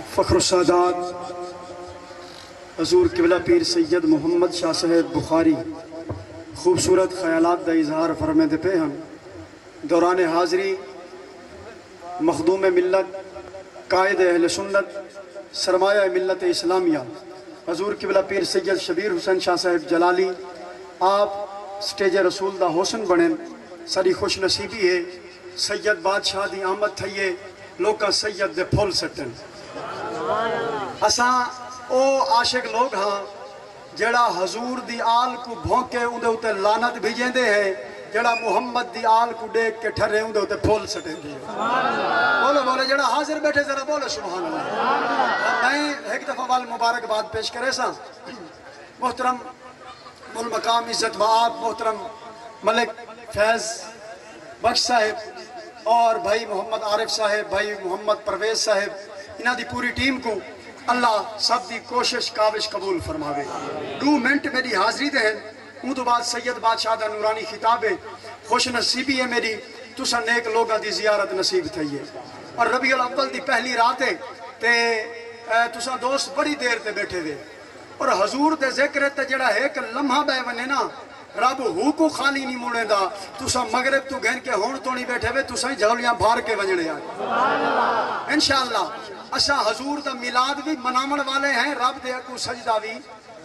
فخر السادات حضور قبلہ پیر سید محمد شاہ صاحب بخاری خوبصورت خیالات دا اظہار فرمیندے پہ ہن دوران حاضری مخدوم ملت قائد اہل سنت سرمایہ ملت اسلامیہ حضور قبلہ پیر سید شبیر حسین شاہ صاحب جلالی آپ سٹیج رسول دا حسن بنیں ساری خوش نصیبی ہے سید بادشاہ دی آمد تھئیے لوکا سید دے پھول سٹن اساں او عاشق لوگ ہاں جڑا حضور دی آل کو بھونکے اندے ہوتے لانت بھیجیں دے ہیں جڑا محمد دی آل کو دیکھ کے ٹھرے اندے ہوتے پھول سٹیں دے بولو بولو جڑا حاضر بیٹھے ذرا بولو سبحان اللہ میں ایک دفعہ وال مبارک بات پیش کرے سا محترم مقام عزت وآب محترم ملک فیض بخش صاحب اور بھائی محمد عارف صاحب بھائی محمد پرویز صاحب انہاں دی پوری ٹیم کو اللہ سب دی کوشش کاوش قبول فرماوے 2 منٹ میری حاضری دے ہیں اون تو بعد سید بادشاہ دا نورانی خطاب ہے خوش نصیبی ہے میری تسا نیک لوگاں دی زیارت نصیب تھئی ہے اور ربیع الاول دی پہلی رات ہے تے تسا دوست بڑی دیر تے بیٹھے دے اور حضور دے ذکر تے جڑا ایک لمحہ بے ونے نا رب ہو کو خالی نہیں موڑے دا تسا مغرب تو گھن کے ہون تو نہیں بیٹھے وے تسا ہی جھولیاں بھار کے وجڑے آئے انشاءاللہ اسا حضور دا میلاد بھی منامن والے ہیں رب دے کو سجدہ بھی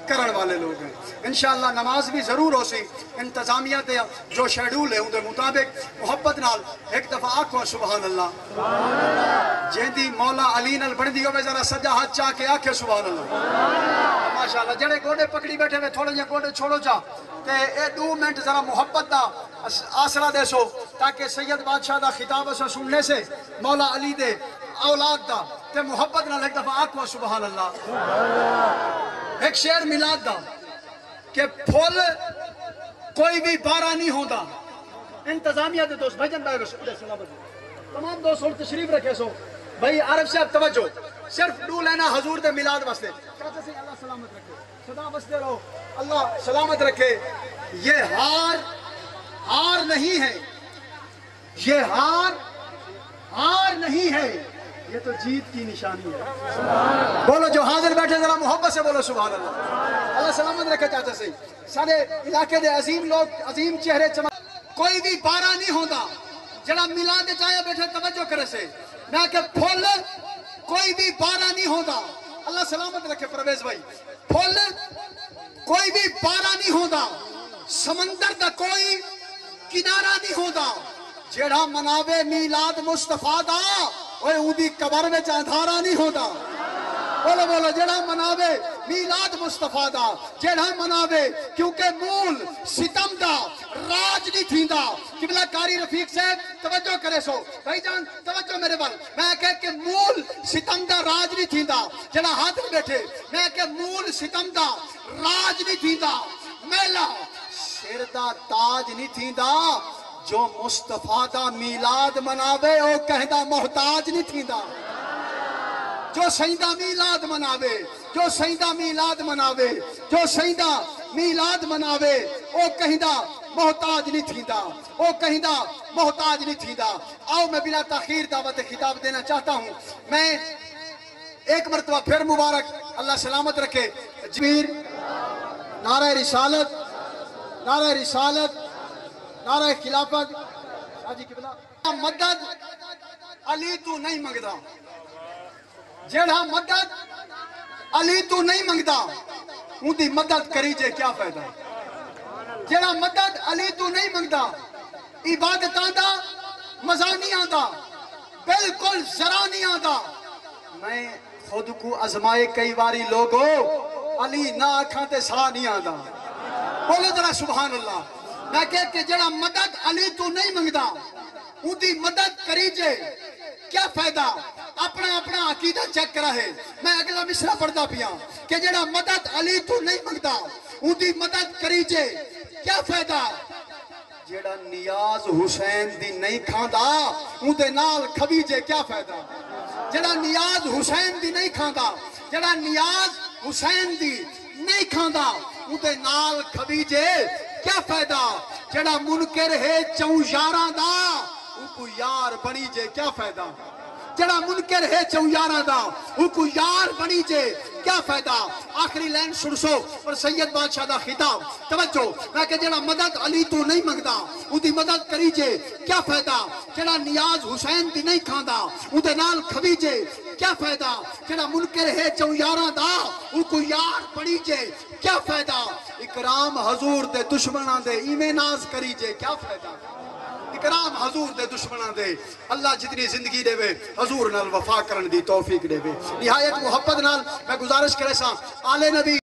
کرن والے لوگ ہیں انشاءاللہ نماز بھی ضرور ہو سی انتظامیہ دے جو شیڈول ہے ان دے مطابق محبت نال ایک دفعہ آکھو سبحان اللہ جیندی مولا علی نال بڑھ دیو میں ذرا سجا ہاتھ چاہ کے آکھے سبحان اللہ ماشاءاللہ جڑے گوڑے پکڑی بیٹھے میں تھوڑے جا گوڑے چھوڑو جا تے اے 2 منٹ ذرا محبت دا آسرا دے سو تاکہ سید بادشاہ دا خطاب اسا سننے سے مولا علی دے اولاد دا تے محبت نال ایک دفعہ آکھو سبحان اللہ ایک شعر میلاد دا کہ پھول کوئی بھی بارہ نہیں ہوتا انتظامیہ دے دوست بھجن بھائی تمام دوست اور تشریف رکھے سو بھائی عارف صاحب توجہ صرف 2 لینا حضور دے میلاد واسطے چاہتے سے اللہ سلامت رکھے صدا واسطے رہو اللہ سلامت رکھے یہ ہار نہیں ہے یہ ہار نہیں ہے یہ تو جیت کی نشانی ہے بولو جو حاضر بیٹھے ذرا محبت سے بولو سبحان اللہ اللہ سلامت رکھے چاہتے سے سارے علاقے دے عظیم لوگ عظیم چہرے چمک کوئی بھی بارہ نہیں ہوتا جڑا میلاد چاہے بیٹھے توجہ کرے سے میں کہ پھول کوئی بھی بارہ نہیں ہوتا اللہ سلامت رکھے پرویز بھائی پھول کوئی بھی بارہ نہیں ہوتا سمندر دا کوئی کنارہ نہیں ہوتا جڑا مناوے میلاد مصطفیٰ دا اوے اودی قبر میں اندھارا نہیں ہوتا بولو بولو جڑا مناوے میلاد مصطفیٰ دا جڑا مناوے کیونکہ مول ستم دا راج نہیں تھیندا قبلہ کاری رفیق صاحب توجہ کرے سو بھائی جان توجہ میرے بال میں کہہ کہ مول ستم دا راج نہیں تھیندا جڑا ہاتھ میں بیٹھے میں کہ مول ستم دا راج نہیں تھیندا میلا سر دا تاج نہیں تھیندا جو مصطفیٰ دا میلاد مناوے او کہدا محتاج نہیں تھیندا جو سیدہ میلاد مناوے جو سیدہ میلاد مناوے جو سیدہ میلاد مناوے او کہدا محتاج نہیں تھیندا او کہدا محتاج نہیں تھیندا آؤ میں بلا تاخیر دعوت خطاب دینا چاہتا ہوں میں ایک مرتبہ پھر مبارک اللہ سلامت رکھے جبیر نعرہ رسالت نعرہ رسالت نعرہ خلافت حاجی قبلہ مدد علی تو نہیں منگدا جیڑا مدد علی تو نہیں منگدا ان دی مدد کری جے کیا فائدہ جیڑا مدد علی تو نہیں منگدا عبادتاں دا مزہ نہیں آندا بالکل ذرا نہیں آندا میں خود کو ازمائے کئی باری لوگو علی نہ آکھاں تے سا نہیں آندا بولو ذرا سبحان اللہ میں کہہ کہ جڑا مدد علی تو نہیں منگدا ان دی مدد کری جے کیا فائدہ اپنا اپنا عقیدہ چیک کرا ہے میں اگلا مصرع پڑھتا پیا کہ جڑا مدد علی تو نہیں منگدا ان دی مدد کری جے کیا فائدہ جڑا نیاز حسین دی نہیں کھاندا ان دے نال کھبی جے کیا فائدہ جڑا نیاز حسین دی نہیں کھاندا جڑا نیاز حسین دی نہیں کھاندا ان دے نال کھبی جے کیا فائدہ جڑا منکر ہے چوں یاراں دا ان کو یار بنی جے کیا فائدہ جڑا منکر ہے چو یارہ دا وہ کو یار بنی جے کیا فائدہ آخری لائن سن سو اور سید بادشاہ دا خطاب توجہ میں کہ جڑا مدد علی تو نہیں منگدا او دی مدد کری جے کیا فائدہ جڑا نیاز حسین دی نہیں کھاندا او دے نال کھوی جے کیا فائدہ جڑا منکر ہے چو یارہ دا او کو یار بنی جے کیا فائدہ اکرام حضور دے دشمناں دے ایویں ناز کری جے کیا فائدہ اکرام حضور دے دشمناں دے اللہ جتنی زندگی دے وے حضور نال وفا کرن دی توفیق دے وے نہایت محبت نال میں گزارش کرے سا آل نبی